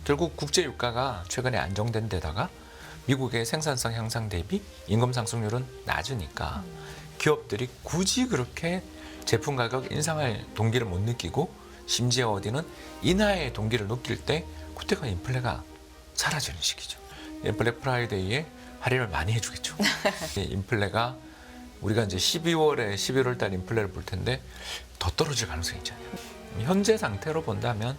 결국 국제 유가가 최근에 안정된 데다가 미국의 생산성 향상 대비 임금 상승률은 낮으니까 기업들이 굳이 그렇게 제품 가격 인상할 동기를 못 느끼고 심지어 어디는 인하의 동기를 느낄 때 그때가 인플레가 사라지는 시기죠. 블랙 프라이데이에 할인을 많이 해주겠죠. 인플레가 우리가 이제 12월에 11월 달 인플레를 볼 텐데 더 떨어질 가능성이 있잖아요. 현재 상태로 본다면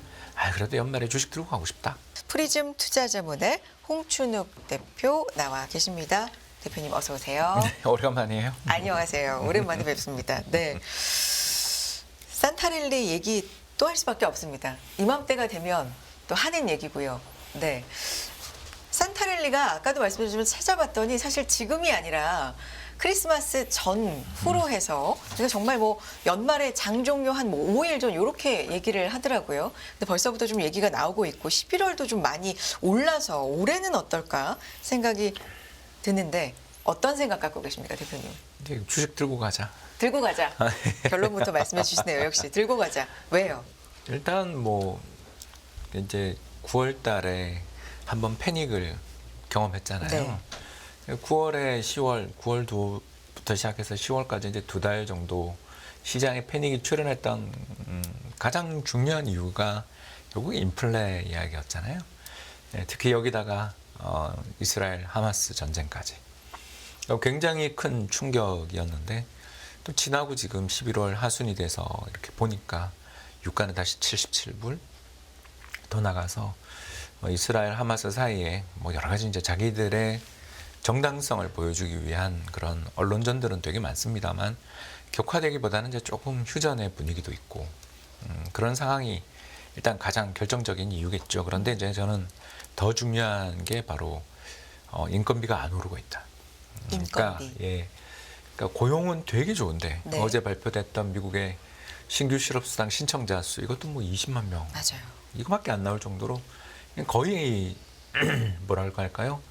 그래도 연말에 주식 들고 가고 싶다. 프리즘 투자자문의 홍춘욱 대표 나와 계십니다. 대표님 어서 오세요. 네, 오랜만이에요. 안녕하세요. 오랜만에 뵙습니다. 네. 산타랠리 얘기 또 할 수밖에 없습니다. 이맘때가 되면 또 하는 얘기고요. 네. 산타랠리가 아까도 말씀드렸지만 찾아봤더니 사실 지금이 아니라 크리스마스 전후로 해서 그러니까 정말 뭐 연말에 장 종료 한 5일 전 이렇게 얘기를 하더라고요. 근데 벌써부터 좀 얘기가 나오고 있고 11월도 좀 많이 올라서 올해는 어떨까 생각이 드는데 어떤 생각 갖고 계십니까, 대표님? 이제 주식 들고 가자. 들고 가자. 결론부터 말씀해 주시네요. 역시 들고 가자. 왜요? 일단 뭐 이제 9월 달에 한번 패닉을 경험했잖아요. 네. 9월에 10월, 9월부터 시작해서 10월까지 이제 2달 정도 시장에 패닉이 출현했던 가장 중요한 이유가 결국 인플레 이야기였잖아요. 특히 여기다가 이스라엘 하마스 전쟁까지. 굉장히 큰 충격이었는데 또 지나고 지금 11월 하순이 돼서 이렇게 보니까 유가는 다시 77불 더 나가서 이스라엘 하마스 사이에 뭐 여러 가지 이제 자기들의 정당성을 보여주기 위한 그런 언론전들은 되게 많습니다만 격화되기보다는 이제 조금 휴전의 분위기도 있고 그런 상황이 일단 가장 결정적인 이유겠죠. 그런데 이제 저는 더 중요한 게 바로 인건비가 안 오르고 있다. 인건비. 그러니까 고용은 되게 좋은데 네. 어제 발표됐던 미국의 신규 실업수당 신청자 수 이것도 뭐 20만 명 맞아요. 이거밖에 안 나올 정도로 거의 뭐랄까 할까요?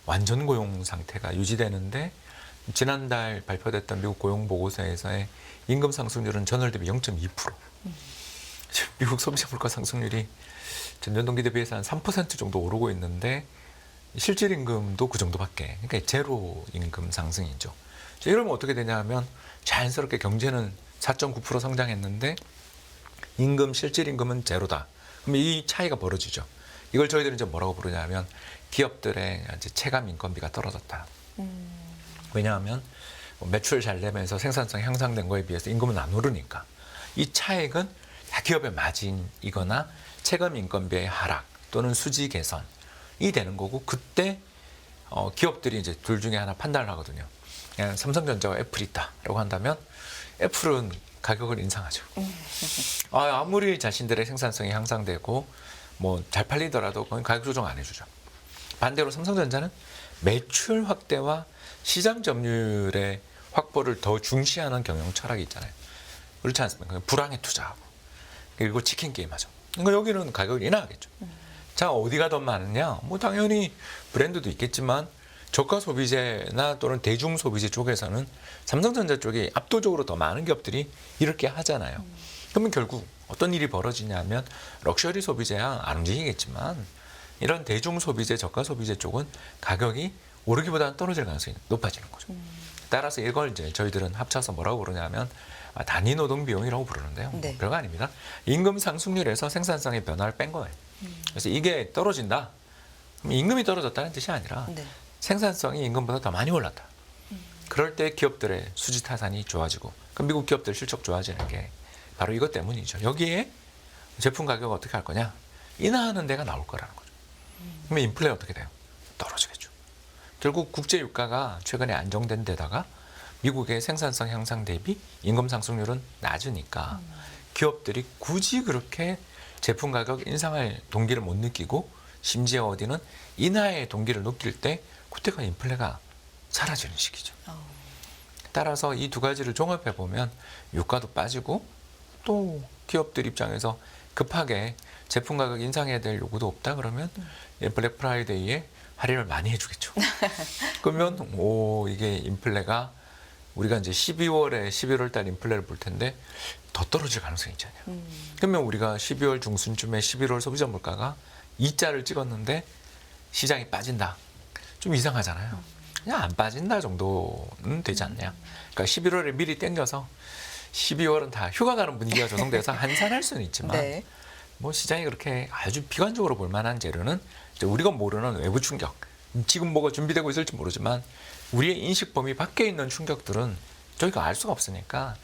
완전 고용 상태가 유지되는데 지난달 발표됐던 미국 고용 보고서에서의 임금 상승률은 전월 대비 0.2%. 미국 소비자 물가 상승률이 전년 동기 대비해서 한 3% 정도 오르고 있는데 실질 임금도 그 정도밖에. 그러니까 제로 임금 상승이죠. 이러면 어떻게 되냐 하면 자연스럽게 경제는 4.9% 성장했는데 임금 실질 임금은 제로다. 그럼 이 차이가 벌어지죠. 이걸 저희들은 이제 뭐라고 부르냐면 기업들의 이제 체감 인건비가 떨어졌다. 왜냐하면 매출 잘 내면서 생산성 향상된 거에 비해서 임금은 안 오르니까 이 차액은 다 기업의 마진이거나 체감 인건비의 하락 또는 수지 개선이 되는 거고 그때 기업들이 이제 둘 중에 하나 판단을 하거든요. 그냥 삼성전자와 애플이 있다라고 한다면 애플은 가격을 인상하죠. 아무리 자신들의 생산성이 향상되고 뭐 잘 팔리더라도 거의 가격 조정 안 해주죠. 반대로 삼성전자는 매출 확대와 시장 점유율의 확보를 더 중시하는 경영 철학이 있잖아요. 그렇지 않습니까? 불황에 투자하고 그리고 치킨 게임 하죠. 그러니까 여기는 가격을 인하하겠죠. 자, 어디가 더 많으냐? 뭐 당연히 브랜드도 있겠지만 저가 소비재나 또는 대중 소비재 쪽에서는 삼성전자 쪽이 압도적으로 더 많은 기업들이 이렇게 하잖아요. 그러면 결국 어떤 일이 벌어지냐면 럭셔리 소비재야 안 움직이겠지만 이런 대중 소비재, 저가 소비재 쪽은 가격이 오르기보다는 떨어질 가능성이 높아지는 거죠. 따라서 이걸 이제 저희들은 합쳐서 뭐라고 부르냐면 단위 노동 비용이라고 부르는데요. 네. 별거 아닙니다. 임금 상승률에서 생산성의 변화를 뺀 거예요. 그래서 이게 떨어진다. 그럼 임금이 떨어졌다는 뜻이 아니라 네. 생산성이 임금보다 더 많이 올랐다. 그럴 때 기업들의 수지 타산이 좋아지고 그럼 미국 기업들 실적 좋아지는 게 바로 이것 때문이죠. 여기에 제품 가격 어떻게 할 거냐? 인하하는 데가 나올 거라는 거죠. 그러면 인플레 어떻게 돼요? 떨어지겠죠. 결국 국제 유가가 최근에 안정된 데다가 미국의 생산성 향상 대비 임금 상승률은 낮으니까 기업들이 굳이 그렇게 제품 가격 인상할 동기를 못 느끼고 심지어 어디는 인하의 동기를 느낄 때 그때가 인플레가 사라지는 시기죠. 따라서 이 두 가지를 종합해 보면 유가도 빠지고 또 기업들 입장에서 급하게 제품 가격 인상해야 될 요구도 없다 그러면 블랙 프라이데이에 할인을 많이 해주겠죠. 그러면 이게 인플레가 우리가 이제 12월에 11월 달 인플레를 볼 텐데 더 떨어질 가능성이 있잖아요. 그러면 우리가 12월 중순쯤에 11월 소비자 물가가 2자를 찍었는데 시장이 빠진다. 좀 이상하잖아요. 그냥 안 빠진다 정도는 되지 않냐. 그러니까 11월에 미리 땡겨서 12월은 다 휴가 가는 분위기가 조성돼서 한산할 수는 있지만 네. 뭐 시장이 그렇게 아주 비관적으로 볼 만한 재료는 이제 우리가 모르는 외부 충격. 지금 뭐가 준비되고 있을지 모르지만 우리의 인식 범위 밖에 있는 충격들은 저희가 알 수가 없으니까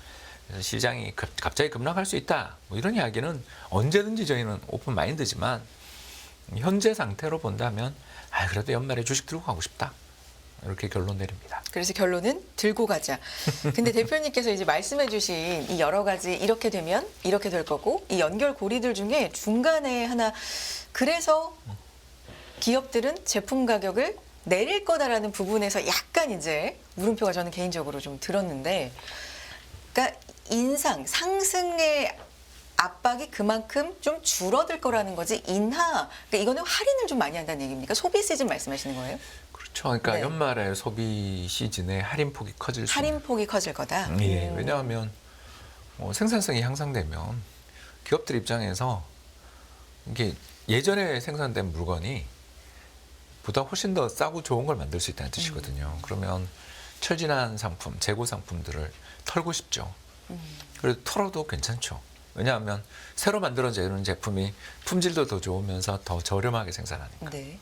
그래서 시장이 갑자기 급락할 수 있다. 뭐 이런 이야기는 언제든지 저희는 오픈 마인드지만 현재 상태로 본다면 그래도 연말에 주식 들고 가고 싶다. 이렇게 결론 내립니다. 그래서 결론은 들고 가자. 근데 대표님께서 이제 말씀해 주신 이 여러 가지 이렇게 되면 이렇게 될 거고 이 연결고리들 중에 중간에 하나 그래서 기업들은 제품 가격을 내릴 거다라는 부분에서 약간 이제 물음표가 저는 개인적으로 좀 들었는데 그러니까 상승의 압박이 그만큼 좀 줄어들 거라는 거지 그러니까 이거는 할인을 좀 많이 한다는 얘기입니까? 소비 시즌 말씀하시는 거예요? 그렇죠. 그러니까 네. 연말에 소비 시즌에 할인폭이 커질 수 있는. 할인폭이 커질 거다. 예, 왜냐하면 생산성이 향상되면 기업들 입장에서 이게 예전에 생산된 물건이 보다 훨씬 더 싸고 좋은 걸 만들 수 있다는 뜻이거든요. 그러면 철진한 상품, 재고 상품들을 털고 싶죠. 그래도 털어도 괜찮죠. 왜냐하면 새로 만들어지는 제품이 품질도 더 좋으면서 더 저렴하게 생산하니까. 네.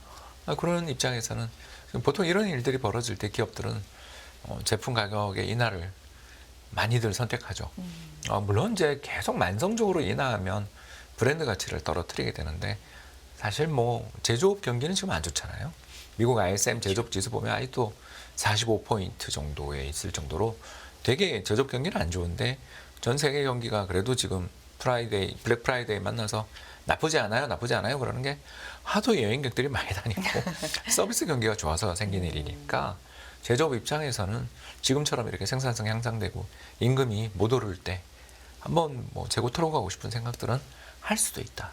그런 입장에서는 보통 이런 일들이 벌어질 때 기업들은 제품 가격의 인하를 많이들 선택하죠. 물론 이제 계속 만성적으로 인하하면 브랜드 가치를 떨어뜨리게 되는데 사실 뭐 제조업 경기는 지금 안 좋잖아요. 미국 ISM 제조업 지수 보면 아직도 45포인트 정도에 있을 정도로 되게 제조업 경기는 안 좋은데 전 세계 경기가 그래도 지금 블랙 프라이데이 만나서 나쁘지 않아요 그러는 게 하도 여행객들이 많이 다니고 서비스 경기가 좋아서 생긴 일이니까 제조업 입장에서는 지금처럼 이렇게 생산성 향상되고 임금이 못 오를 때 한번 뭐 재고 털어가고 싶은 생각들은 할 수도 있다.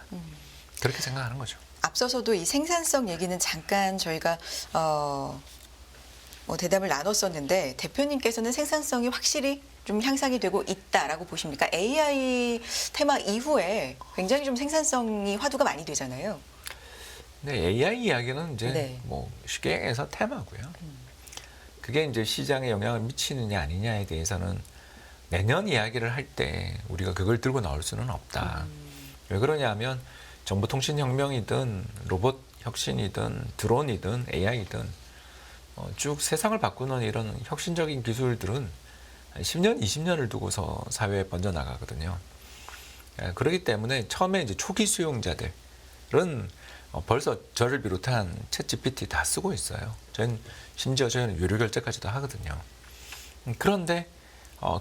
그렇게 생각하는 거죠. 앞서서도 이 생산성 얘기는 잠깐 저희가 뭐 대답을 나눴었는데 대표님께서는 생산성이 확실히 좀 향상이 되고 있다라고 보십니까? AI 테마 이후에 굉장히 좀 생산성이 화두가 많이 되잖아요. 네, AI 이야기는 이제 네. 뭐 쉽게 얘기해서 테마고요. 그게 이제 시장에 영향을 미치느냐 아니냐에 대해서는 내년 이야기를 할 때 우리가 그걸 들고 나올 수는 없다. 왜 그러냐면 정보통신혁명이든 로봇 혁신이든 드론이든 AI든 쭉 세상을 바꾸는 이런 혁신적인 기술들은 10년, 20년을 두고서 사회에 번져나가거든요. 그렇기 때문에 처음에 이제 초기 수용자들은 벌써 저를 비롯한 챗GPT 다 쓰고 있어요. 심지어 저희는 유료 결제까지도 하거든요. 그런데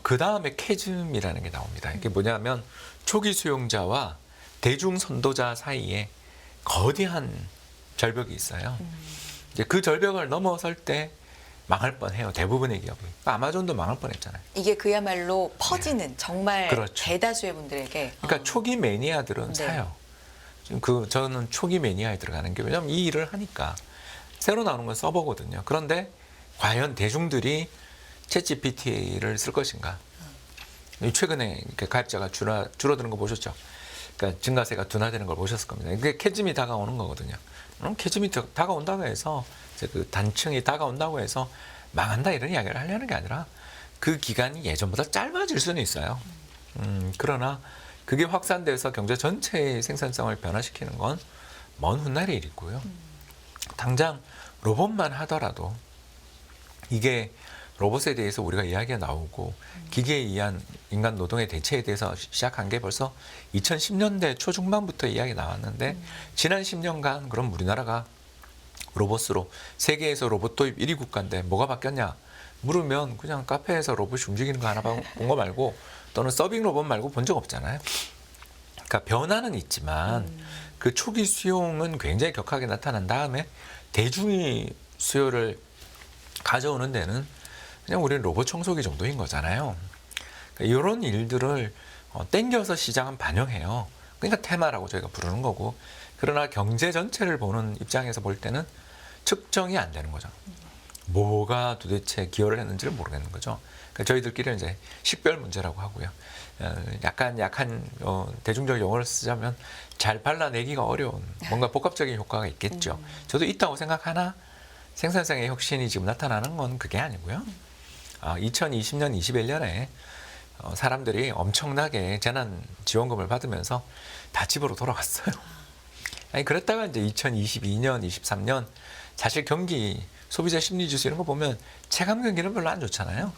그 다음에 캐즘이라는 게 나옵니다. 이게 뭐냐면 초기 수용자와 대중 선도자 사이에 거대한 절벽이 있어요. 이제 그 절벽을 넘어설 때 망할 뻔해요. 대부분의 기업이. 아마존도 망할 뻔했잖아요. 이게 그야말로 퍼지는 정말 그렇죠. 대다수의 분들에게. 그러니까 초기 매니아들은 네. 사요. 지금 저는 초기 매니아에 들어가는 게 왜냐하면 이 일을 하니까 새로 나오는 건 서버거든요. 그런데 과연 대중들이 챗GPT를 쓸 것인가? 최근에 이렇게 가입자가 줄어드는 거 보셨죠? 그러니까 증가세가 둔화되는 걸 보셨을 겁니다. 이게 캐즘이 다가오는 거거든요. 그럼 캐즘이 다가온다고 해서 이제 그 단층이 다가온다고 해서 망한다 이런 이야기를 하려는 게 아니라 그 기간이 예전보다 짧아질 수는 있어요. 그러나 그게 확산돼서 경제 전체의 생산성을 변화시키는 건 먼 훗날의 일이고요. 당장 로봇만 하더라도 이게 로봇에 대해서 우리가 이야기가 나오고 기계에 의한 인간 노동의 대체에 대해서 시작한 게 벌써 2010년대 초중반부터 이야기 나왔는데 지난 10년간 그럼 우리나라가 로봇으로 세계에서 로봇 도입 1위 국가인데 뭐가 바뀌었냐 물으면 그냥 카페에서 로봇이 움직이는 거 하나 본 거 말고 또는 서빙 로봇 말고 본 적 없잖아요. 그러니까 변화는 있지만 그 초기 수용은 굉장히 격하게 나타난 다음에 대중이 수요를 가져오는 데는 그냥 우리는 로봇 청소기 정도인 거잖아요. 그러니까 이런 일들을 땡겨서 시장은 반영해요. 그러니까 테마라고 저희가 부르는 거고 그러나 경제 전체를 보는 입장에서 볼 때는 측정이 안 되는 거죠. 뭐가 도대체 기여를 했는지를 모르겠는 거죠. 그러니까 저희들끼리는 이제 식별 문제라고 하고요. 약간 약한 대중적 용어를 쓰자면 잘 발라내기가 어려운 뭔가 복합적인 효과가 있겠죠. 저도 있다고 생각하나 생산성의 혁신이 지금 나타나는 건 그게 아니고요. 2020년, 21년에 사람들이 엄청나게 재난지원금을 받으면서 다 집으로 돌아갔어요. 아니 그랬다가 이제 2022년, 23년 사실 경기 소비자 심리지수 이런 거 보면 체감 경기는 별로 안 좋잖아요.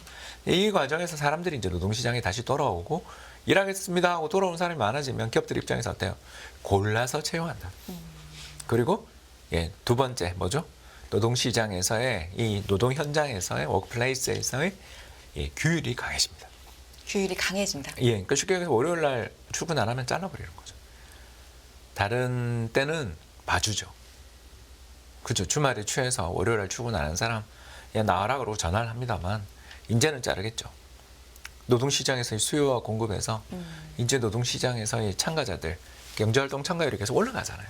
이 과정에서 사람들이 이제 노동시장에 다시 돌아오고 일하겠습니다 하고 돌아오는 사람이 많아지면 기업들 입장에서 어때요? 골라서 채용한다. 그리고 두 번째 뭐죠? 노동시장에서의 이 노동 현장에서의 워크플레이스에서의 규율이 강해집니다. 규율이 강해진다. 그러니까 쉽게 얘기해서 월요일 날 출근 안 하면 잘라버리는 거죠. 다른 때는 봐주죠. 그죠? 주말에 취해서 월요일 날 출근 안 하는 사람 야 나와라 그러고 전화를 합니다만 이제는 자르겠죠. 노동시장에서의 수요와 공급에서 이제 노동시장에서의 참가자들 경제활동 참가율이 계속 올라가잖아요.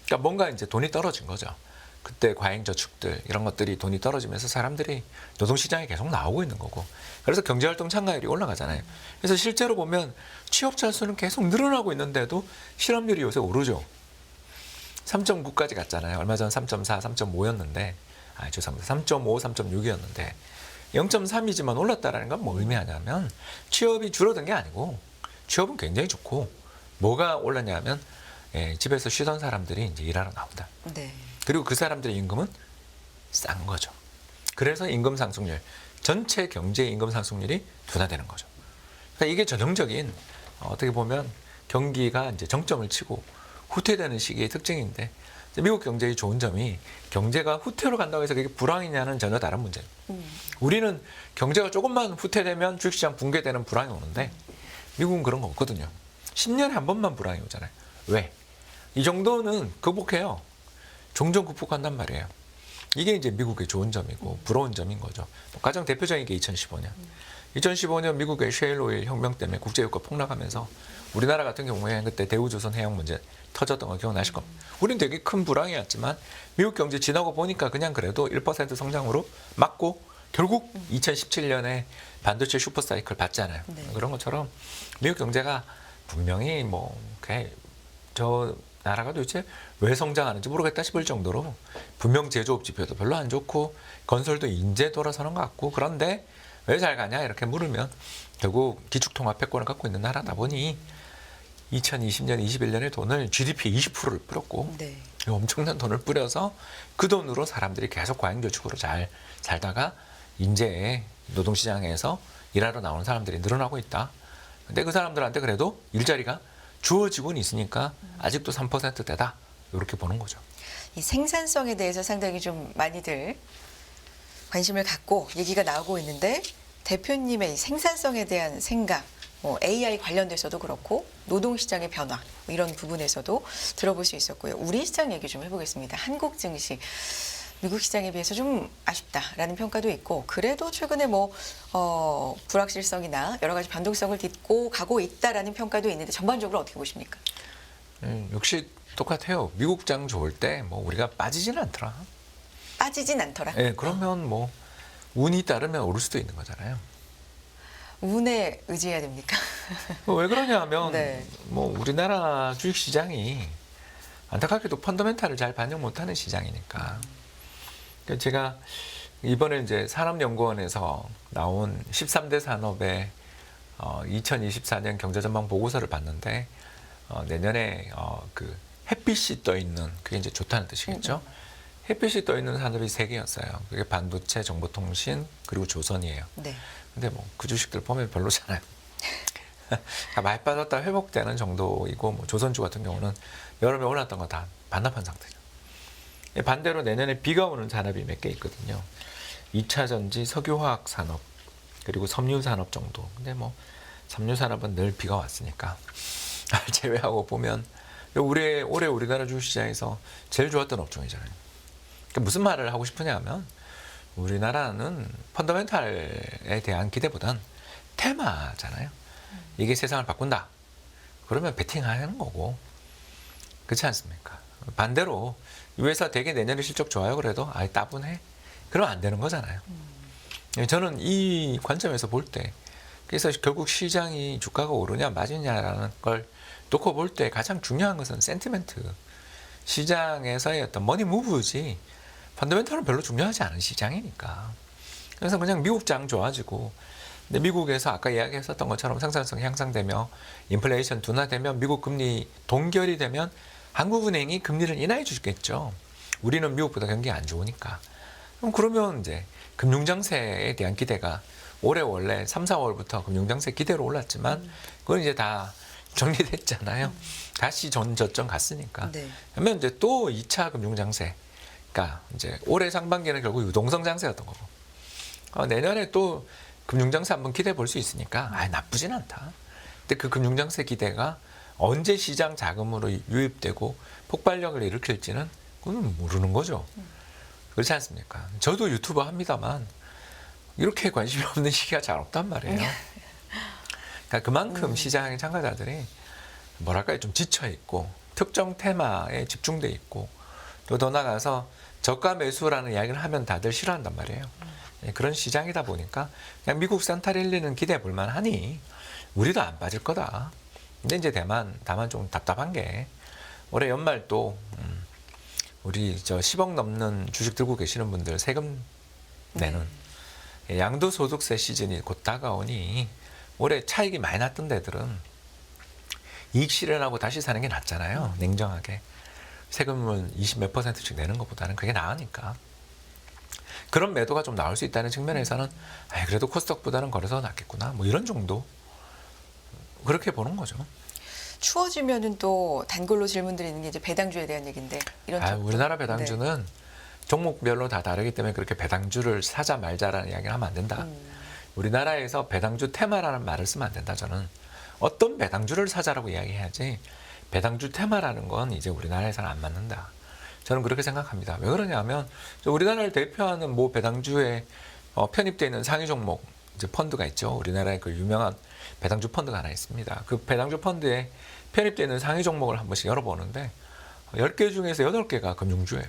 그러니까 뭔가 이제 돈이 떨어진 거죠. 그때 과잉저축들 이런 것들이 돈이 떨어지면서 사람들이 노동시장에 계속 나오고 있는 거고 그래서 경제활동 참가율이 올라가잖아요. 그래서 실제로 보면 취업자 수는 계속 늘어나고 있는데도 실업률이 요새 오르죠. 3.9까지 갔잖아요. 얼마 전 3.4, 3.5였는데 죄송합니다. 3.5, 3.6이었는데 0.3이지만 올랐다라는 건 뭐 의미하냐면 취업이 줄어든 게 아니고 취업은 굉장히 좋고 뭐가 올랐냐면 집에서 쉬던 사람들이 이제 일하러 나온다. 네. 그리고 그 사람들의 임금은 싼 거죠. 그래서 임금 상승률, 전체 경제 임금 상승률이 둔화되는 거죠. 그러니까 이게 전형적인 어떻게 보면 경기가 이제 정점을 치고 후퇴되는 시기의 특징인데 미국 경제의 좋은 점이 경제가 후퇴로 간다고 해서 그게 불황이냐는 전혀 다른 문제예요. 우리는 경제가 조금만 후퇴되면 주식시장 붕괴되는 불황이 오는데 미국은 그런 거 없거든요. 10년에 한 번만 불황이 오잖아요. 왜? 이 정도는 극복해요. 종종 극복한단 말이에요. 이게 이제 미국의 좋은 점이고 부러운 점인 거죠. 가장 대표적인 게 2015년. 2015년 미국의 셰일 오일 혁명 때문에 국제유가 폭락하면서 우리나라 같은 경우에 그때 대우조선 해양 문제 터졌던 거 기억나실 겁니다. 우리는 되게 큰 불황이었지만 미국 경제 지나고 보니까 그냥 그래도 1% 성장으로 맞고 결국 2017년에 반도체 슈퍼사이클 봤잖아요. 네. 그런 것처럼 미국 경제가 분명히 저 나라가 도대체 왜 성장하는지 모르겠다 싶을 정도로 분명 제조업 지표도 별로 안 좋고 건설도 이제 돌아서는 것 같고 그런데 왜 잘 가냐 이렇게 물으면 결국 기축통화 패권을 갖고 있는 나라다 보니 2020년, 21년에 돈을 GDP 20%를 뿌렸고 네. 엄청난 돈을 뿌려서 그 돈으로 사람들이 계속 과잉저축으로 잘 살다가 이제 노동시장에서 일하러 나오는 사람들이 늘어나고 있다. 근데 그 사람들한테 그래도 일자리가 주어지고는 있으니까 아직도 3%대다. 이렇게 보는 거죠. 이 생산성에 대해서 상당히 좀 많이들 관심을 갖고 얘기가 나오고 있는데 대표님의 이 생산성에 대한 생각, AI 관련돼서도 그렇고 노동시장의 변화 이런 부분에서도 들어볼 수 있었고요. 우리 시장 얘기 좀 해보겠습니다. 한국 증시. 미국 시장에 비해서 좀 아쉽다라는 평가도 있고 그래도 최근에 불확실성이나 여러 가지 변동성을 딛고 가고 있다라는 평가도 있는데 전반적으로 어떻게 보십니까? 역시 똑같아요. 미국 장 좋을 때 우리가 빠지지는 않더라. 빠지진 않더라. 그러면 운이 따르면 오를 수도 있는 거잖아요. 운에 의지해야 됩니까? 왜 그러냐면 네. 우리나라 주식시장이 안타깝게도 펀더멘탈을 잘 반영 못하는 시장이니까. 그러니까 제가 이번에 이제 산업연구원에서 나온 13대 산업의 2024년 경제전망 보고서를 봤는데 내년에 그 햇빛이 떠 있는 그게 이제 좋다는 뜻이겠죠. 햇빛이 떠 있는 산업이 3개였어요. 그게 반도체, 정보통신 그리고 조선이에요. 네. 근데 그 주식들 보면 별로잖아요. 많이 빠졌다 회복되는 정도이고 조선주 같은 경우는 여름에 올랐던 거 다 반납한 상태죠. 반대로 내년에 비가 오는 산업이 몇 개 있거든요. 2차 전지, 석유화학 산업, 그리고 섬유 산업 정도. 근데 섬유 산업은 늘 비가 왔으니까 제외하고 보면 올해 우리나라 주식시장에서 제일 좋았던 업종이잖아요. 그러니까 무슨 말을 하고 싶으냐 하면 우리나라는 펀더멘탈에 대한 기대보단 테마잖아요. 이게 세상을 바꾼다. 그러면 베팅하는 거고. 그렇지 않습니까? 반대로 이 회사 되게 내년에 실적 좋아요. 그래도 따분해. 그러면 안 되는 거잖아요. 저는 이 관점에서 볼 때 그래서 결국 시장이 주가가 오르냐 맞으냐라는 걸 놓고 볼 때 가장 중요한 것은 센티멘트. 시장에서의 어떤 머니 무브지 펀더멘털은 별로 중요하지 않은 시장이니까. 그래서 그냥 미국 장 좋아지고 근데 미국에서 아까 이야기했었던 것처럼 생산성이 향상되며 인플레이션 둔화되면 미국 금리 동결이 되면 한국은행이 금리를 인하해 주겠죠. 우리는 미국보다 경기가 안 좋으니까. 그러면 이제 금융정세에 대한 기대가 올해 원래 3, 4월부터 금융정세 기대로 올랐지만 그건 이제 다 정리됐잖아요. 다시 전 저점 갔으니까. 네. 그러면 이제 또 2차 금융장세가 이제 올해 상반기에는 결국 유동성 장세였던 거고 내년에 또 금융장세 한번 기대해 볼 수 있으니까 나쁘진 않다. 근데 그 금융장세 기대가 언제 시장 자금으로 유입되고 폭발력을 일으킬지는 그건 모르는 거죠. 그렇지 않습니까? 저도 유튜버 합니다만 이렇게 관심이 없는 시기가 잘 없단 말이에요. 그러니까 그만큼 시장의 참가자들이 뭐랄까요, 좀 지쳐 있고 특정 테마에 집중돼 있고 또 더 나가서 저가 매수라는 이야기를 하면 다들 싫어한단 말이에요. 그런 시장이다 보니까 그냥 미국 산타랠리는 기대해 볼 만하니 우리도 안 빠질 거다. 근데 이제 다만 좀 답답한 게 올해 연말 또 우리 저 10억 넘는 주식 들고 계시는 분들 세금 내는 양도소득세 시즌이 곧 다가오니 올해 차익이 많이 났던 데들은 이익 실현하고 다시 사는 게 낫잖아요. 냉정하게. 세금을 20 몇 %씩 내는 것보다는 그게 나으니까. 그런 매도가 좀 나올 수 있다는 측면에서는 그래도 코스닥보다는 거래소가 낫겠구나. 뭐 이런 정도. 그렇게 보는 거죠. 추워지면은 또 단골로 질문 드리는 게 이제 배당주에 대한 얘기인데 이런 쪽도. 우리나라 배당주는 종목별로 다 다르기 때문에 그렇게 배당주를 사자 말자라는 이야기를 하면 안 된다. 우리나라에서 배당주 테마라는 말을 쓰면 안 된다. 저는 어떤 배당주를 사자라고 이야기해야지 배당주 테마라는 건 이제 우리나라에서는 안 맞는다. 저는 그렇게 생각합니다. 왜 그러냐면 우리나라를 대표하는 모 배당주에 편입되어 있는 상위 종목 이제 펀드가 있죠. 우리나라의 그 유명한 배당주 펀드가 하나 있습니다. 그 배당주 펀드에 편입되어 있는 상위 종목을 한 번씩 열어보는데 10개 중에서 8개가 금융주예요.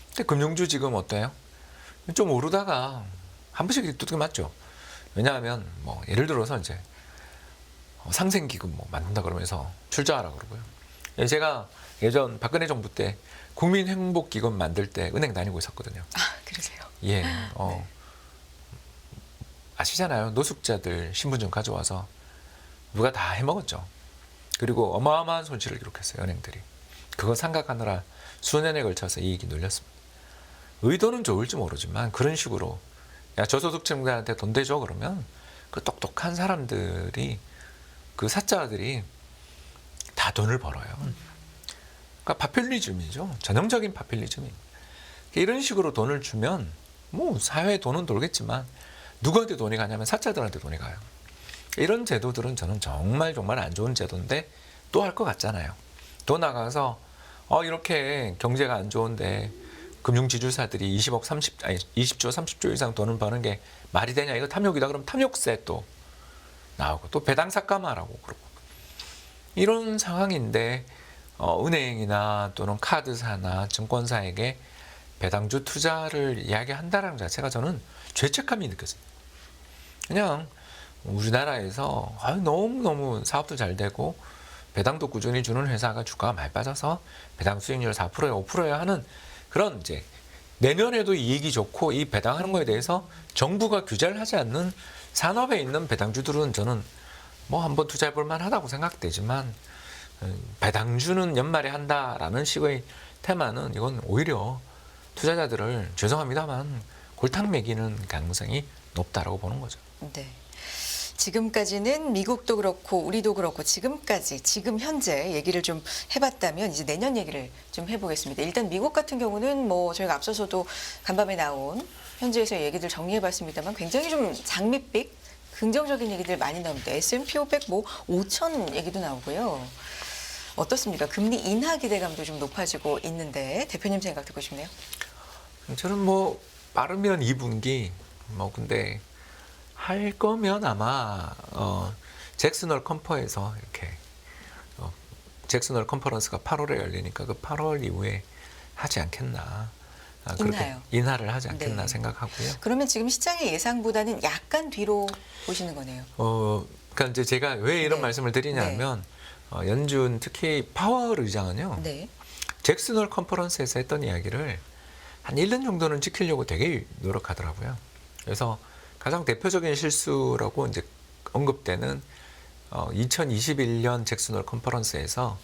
근데 금융주 지금 어때요? 좀 오르다가 한 번씩 두둑이 맞죠. 왜냐하면 뭐 예를 들어서 이제 상생기금 뭐 만든다 그러면서 출자하라 그러고요. 제가 예전 박근혜 정부 때 국민행복기금 만들 때 은행 다니고 있었거든요. 그러세요? 예. 아시잖아요. 노숙자들 신분증 가져와서 누가 다 해먹었죠. 그리고 어마어마한 손실을 기록했어요. 은행들이. 그거 생각하느라 수년에 걸쳐서 이익이 눌렸습니다. 의도는 좋을지 모르지만 그런 식으로 야 저소득층들한테 돈 대줘 그러면 그 똑똑한 사람들이 그 사자들이 다 돈을 벌어요. 그러니까 파퓰리즘이죠. 전형적인 파퓰리즘이. 이런 식으로 돈을 주면 뭐 사회에 돈은 돌겠지만 누구한테 돈이 가냐면 사자들한테 돈이 가요. 이런 제도들은 저는 정말 안 좋은 제도인데 또 할 것 같잖아요. 또 나가서 이렇게 경제가 안 좋은데 금융지주사들이 20조, 30조 이상 돈을 버는 게 말이 되냐? 이거 탐욕이다. 그럼 탐욕세 또 나오고 또 배당 삭감하라고 그러고 이런 상황인데 은행이나 또는 카드사나 증권사에게 배당주 투자를 이야기한다는 자체가 저는 죄책감이 느껴집니다. 그냥 우리나라에서 너무너무 사업도 잘 되고 배당도 꾸준히 주는 회사가 주가가 많이 빠져서 배당 수익률 4%에 5%에 하는 그런 이제 내년에도 이익이 좋고 이 배당하는 거에 대해서 정부가 규제를 하지 않는 산업에 있는 배당주들은 저는 뭐 한번 투자해 볼 만하다고 생각되지만 배당주는 연말에 한다라는 식의 테마는 이건 오히려 투자자들을 죄송합니다만 골탕 먹이는 가능성이 높다라고 보는 거죠. 네. 지금까지는 미국도 그렇고 우리도 그렇고 지금까지 지금 현재 얘기를 좀 해봤다면 이제 내년 얘기를 좀 해보겠습니다. 일단 미국 같은 경우는 뭐 저희가 앞서서도 간밤에 나온 현지에서의 얘기들 정리해봤습니다만 굉장히 좀 장밋빛 긍정적인 얘기들 많이 나옵니다. S&P 500 뭐 5천 얘기도 나오고요. 어떻습니까? 금리 인하 기대감도 좀 높아지고 있는데 대표님 생각 듣고 싶네요. 저는 뭐 빠르면 2분기 뭐 근데 할 거면 아마 잭슨홀 컨퍼에서 이렇게 잭슨홀 컨퍼런스가 8월에 열리니까 그 8월 이후에 하지 않겠나. 그렇게 인하요. 인하를 하지 않겠나 네. 생각하고요. 그러면 지금 시장의 예상보다는 약간 뒤로 보시는 거네요. 그러니까 이제 제가 왜 이런 네. 말씀을 드리냐면 연준 특히 파월 의장은요. 네. 잭슨홀 컨퍼런스에서 했던 이야기를 한 1년 정도는 지키려고 되게 노력하더라고요. 그래서 가장 대표적인 실수라고 이제 언급되는 2021년 잭슨홀 컨퍼런스에서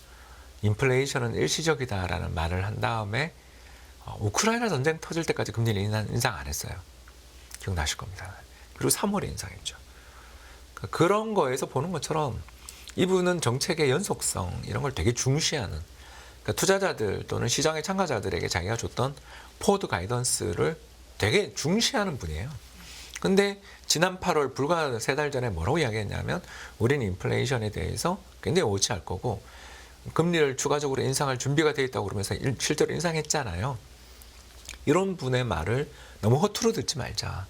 인플레이션은 일시적이다라는 말을 한 다음에 우크라이나 전쟁 터질 때까지 금리를 인상 안 했어요. 기억나실 겁니다. 그리고 3월에 인상했죠. 그런 거에서 보는 것처럼 이분은 정책의 연속성 이런 걸 되게 중시하는, 그러니까 투자자들 또는 시장의 참가자들에게 자기가 줬던 포워드 가이던스를 되게 중시하는 분이에요. 근데 지난 8월 불과 3달 전에 뭐라고 이야기했냐면 우리는 인플레이션에 대해서 굉장히 오치할 거고 금리를 추가적으로 인상할 준비가 되어 있다고 그러면서 실제로 인상했잖아요. 이런 분의 말을 너무 허투루 듣지 말자.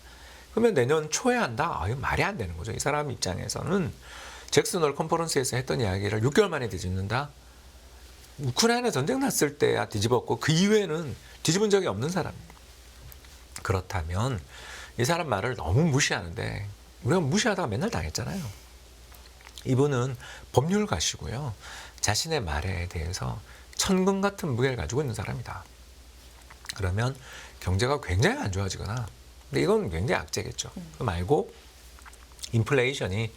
그러면 내년 초에 한다? 이거 말이 안 되는 거죠. 이 사람 입장에서는 잭슨홀 컨퍼런스에서 했던 이야기를 6개월 만에 뒤집는다? 우크라이나 전쟁 났을 때야 뒤집었고 그 이후에는 뒤집은 적이 없는 사람입니다. 그렇다면 이 사람 말을 너무 무시하는데 우리가 무시하다가 맨날 당했잖아요. 이분은 법률가시고요. 자신의 말에 대해서 천금 같은 무게를 가지고 있는 사람이다. 그러면 경제가 굉장히 안 좋아지거나, 근데 이건 굉장히 악재겠죠. 그 말고 인플레이션이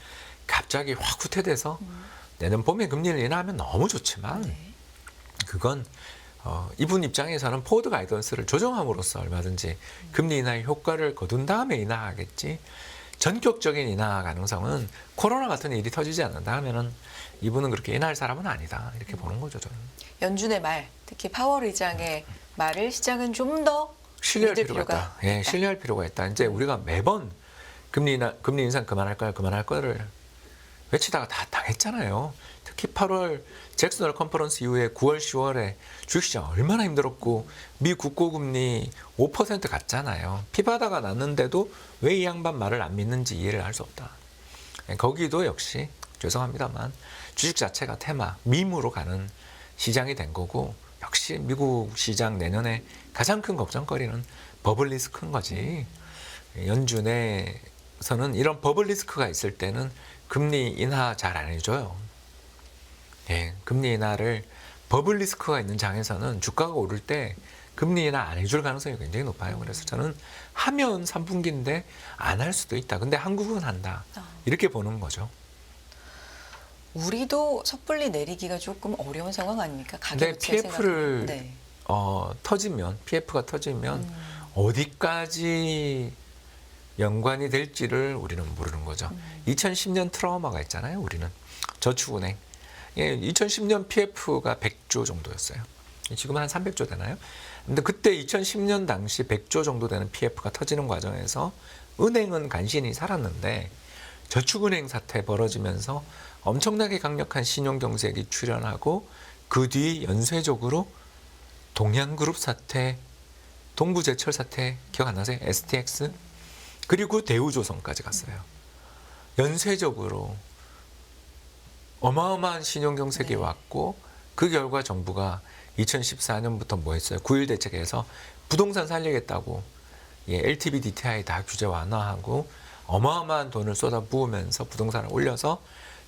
갑자기 확 후퇴돼서 내년 봄에 금리를 인하하면 너무 좋지만 네. 그건 이분 입장에서는 포워드 가이던스를 조정함으로써 얼마든지 금리 인하의 효과를 거둔 다음에 인하하겠지, 전격적인 인하 가능성은 코로나 같은 일이 터지지 않는다 하면은 이분은 그렇게 인하할 사람은 아니다, 이렇게 보는 거죠. 저는 연준의 말, 특히 파월 의장의 말을 시장은 좀 더 신뢰할 믿을 필요가 있다. 예, 신뢰할 필요가 있다. 이제 우리가 매번 금리 인상 그만할 거를 외치다가 다 당했잖아요. 특히 8월 잭슨홀 컨퍼런스 이후에 9월, 10월에 주식시장 얼마나 힘들었고 미 국고금리 5% 갔잖아요. 피바다가 났는데도 왜 이 양반 말을 안 믿는지 이해를 할 수 없다. 거기도 역시 죄송합니다만 주식 자체가 테마, 밈으로 가는 시장이 된 거고, 역시 미국 시장 내년에 가장 큰 걱정거리는 버블 리스크인 거지. 연준에서는 이런 버블 리스크가 있을 때는 금리 인하 잘 안 해줘요. 예, 금리 인하를 버블 리스크가 있는 장에서는 주가가 오를 때 금리 인하 안 해줄 가능성이 굉장히 높아요. 그래서 저는 하면 3분기인데 안 할 수도 있다. 근데 한국은 한다. 이렇게 보는 거죠. 우리도 섣불리 내리기가 조금 어려운 상황 아닙니까? 근데 가계부채 PF를 네. PF가 터지면 어디까지 연관이 될지를 우리는 모르는 거죠. 2010년 트라우마가 있잖아요. 우리는 저축은행. 예, 2010년 PF가 100조 정도였어요. 지금 한 300조 되나요? 근데 그때 2010년 당시 100조 정도 되는 PF가 터지는 과정에서 은행은 간신히 살았는데 저축은행 사태 벌어지면서 엄청나게 강력한 신용경색이 출현하고 그 뒤 연쇄적으로 동양그룹 사태, 동부제철 사태 기억 안 나세요? STX? 그리고 대우조선까지 갔어요. 연쇄적으로 어마어마한 신용경색이 왔고 그 결과 정부가 2014년부터 뭐 했어요? 9.1 대책에서 부동산 살리겠다고 LTV, DTI 다 규제 완화하고 어마어마한 돈을 쏟아부으면서 부동산을 올려서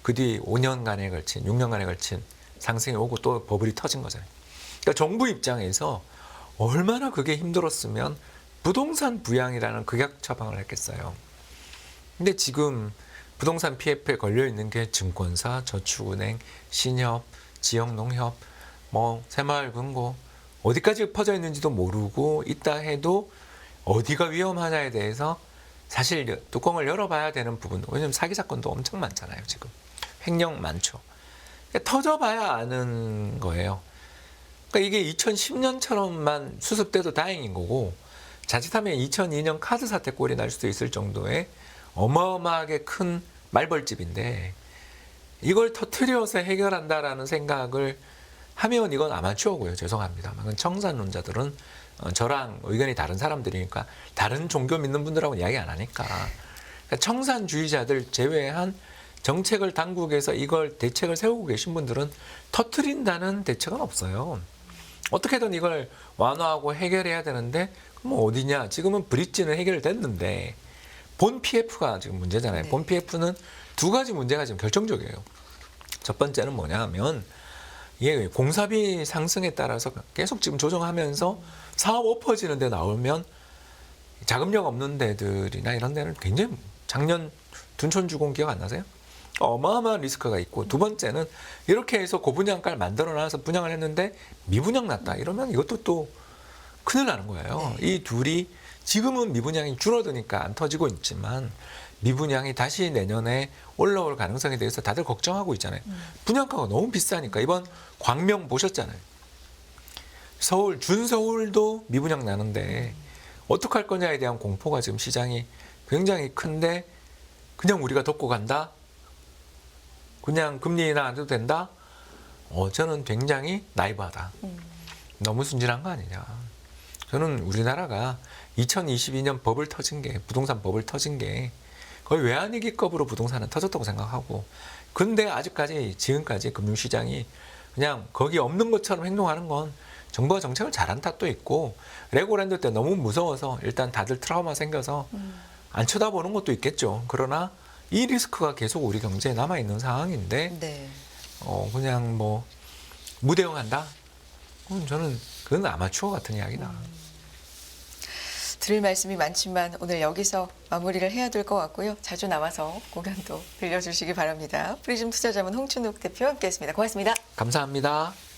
그 뒤 5년간에 걸친, 6년간에 걸친 상승이 오고 또 버블이 터진 거잖아요. 그러니까 정부 입장에서 얼마나 그게 힘들었으면 부동산 부양이라는 극약 처방을 했겠어요. 근데 지금 부동산 PF에 걸려 있는 게 증권사, 저축은행, 신협, 지역농협, 뭐 새마을금고, 어디까지 퍼져 있는지도 모르고 있다 해도 어디가 위험하냐에 대해서 사실 뚜껑을 열어봐야 되는 부분, 왜냐면 사기 사건도 엄청 많잖아요. 지금 횡령 많죠. 그러니까 터져봐야 아는 거예요. 그러니까 이게 2010년처럼만 수습돼도 다행인 거고, 자칫하면 2002년 카드 사태 꼴이 날 수도 있을 정도의 어마어마하게 큰 말벌집인데 이걸 터트려서 해결한다라는 생각을 하면 이건 아마추어고요. 죄송합니다만 청산론자들은 저랑 의견이 다른 사람들이니까 다른 종교 믿는 분들하고 이야기 안 하니까, 그러니까 청산주의자들 제외한 정책을 당국에서 이걸 대책을 세우고 계신 분들은 터트린다는 대책은 없어요. 어떻게든 이걸 완화하고 해결해야 되는데 그럼 어디냐? 지금은 브릿지는 해결됐는데 본 PF가 지금 문제잖아요. 네. 본 PF는 두 가지 문제가 지금 결정적이에요. 첫 번째는 뭐냐 하면 이게 공사비 상승에 따라서 계속 지금 조정하면서 사업 엎어지는 데 나오면 자금력 없는 데들이나 이런 데는 굉장히 작년 둔촌주공 기억 안 나세요? 어마어마한 리스크가 있고 두 번째는 이렇게 해서 고분양가를 만들어놔서 분양을 했는데 미분양 났다 이러면 이것도 또 큰일 나는 거예요. 이 둘이 지금은 미분양이 줄어드니까 안 터지고 있지만 미분양이 다시 내년에 올라올 가능성에 대해서 다들 걱정하고 있잖아요. 분양가가 너무 비싸니까 이번 광명 보셨잖아요. 서울 준서울도 미분양 나는데 어떡할 거냐에 대한 공포가 지금 시장이 굉장히 큰데 그냥 우리가 덮고 간다? 그냥 금리 인하 안 해도 된다? 저는 굉장히 나이브하다. 너무 순진한 거 아니냐. 저는 우리나라가 2022년 버블 터진 게 부동산 버블 터진 게 거의 외환위기급으로 부동산은 터졌다고 생각하고 근데 아직까지 지금까지 금융시장이 그냥 거기 없는 것처럼 행동하는 건 정부가 정책을 잘한 탓도 있고 레고랜드 때 너무 무서워서 일단 다들 트라우마 생겨서 안 쳐다보는 것도 있겠죠. 그러나 이 리스크가 계속 우리 경제에 남아있는 상황인데 네. 그냥 뭐 무대응한다? 저는 그건 아마추어 같은 이야기다. 드릴 말씀이 많지만 오늘 여기서 마무리를 해야 될 것 같고요. 자주 나와서 공연도 들려주시기 바랍니다. 프리즘 투자자문 홍춘욱 대표와 함께했습니다. 고맙습니다. 감사합니다.